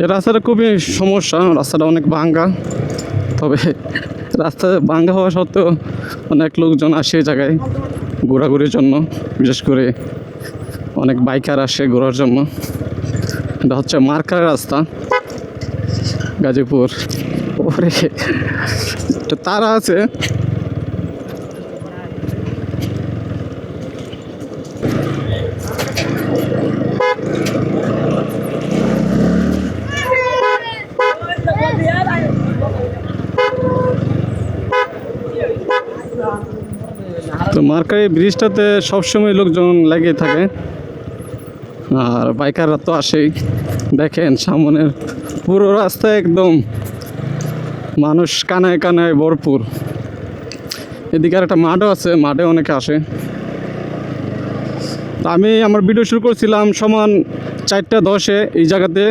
এই রাস্তাটা খুবই সমস্যা, রাস্তাটা অনেক ভাঙ্গা। তবে রাস্তা ভাঙ্গা হওয়া সত্ত্বেও অনেক লোকজন আসে এই জায়গায় ঘোরাঘুরির জন্য, বিশেষ করে অনেক বাইকার আসে ঘোরার জন্য। এটা হচ্ছে মার্কার রাস্তা, গাজীপুর। ওরে একটা তারা আছে। তো মার্কারি ব্রিজটাতে সবসময় লোকজন লেগে থাকে, আর বাইকাররা তো আসেই। দেখেন সামনের পুরো রাস্তা একদম মানুষ কানায় কানায় ভরপুর। এদিকে আর একটা মাঠও আছে, মাঠে অনেকে আসে। তো আমি আমার ভিডিও শুরু করছিলাম সমান 4:10 এই জায়গাতে,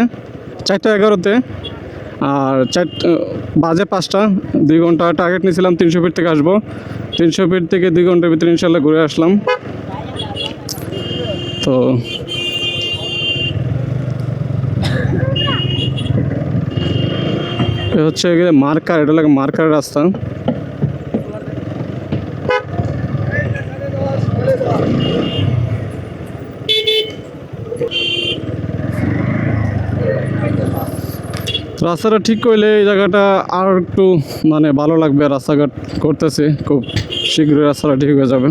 4:11-তে। আর বাজে 5টা, 2 ঘন্টা টার্গেট নিয়েছিলাম 300 ফিট থেকে আসবো। 300 ফিট থেকে 2 ঘন্টার ভিতরে ইনশাল্লাহ ঘুরে আসলাম। তো হচ্ছে মার্কার, এটা লাগে মার্কার রাস্তা। রাস্তাটা ঠিক করলে এই জায়গাটা আর একটু মানে ভালো লাগবে। রাস্তাঘাট করতেছে, খুব শীঘ্রই রাস্তাটা ঠিক হয়ে যাবে।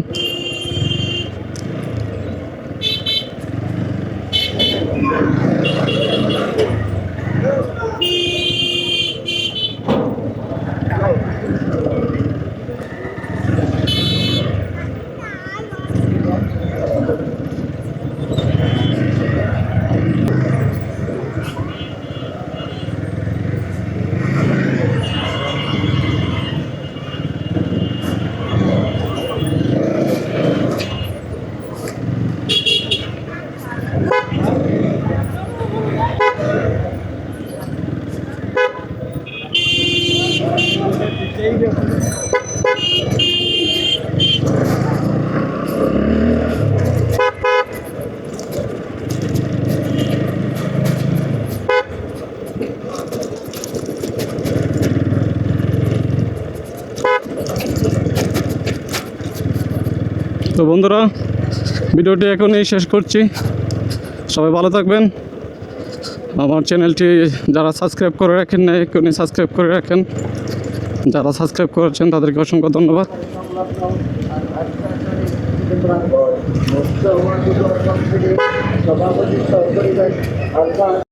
তো বন্ধুরা, ভিডিওটি এখনই শেষ করছি। সবাই ভালো থাকবেন। আমার চ্যানেলটি যারা সাবস্ক্রাইব করে রাখেন না, এখনই সাবস্ক্রাইব করে রাখেন। যারা সাবস্ক্রাইব করেছেন তাদেরকে অসংখ্য ধন্যবাদ।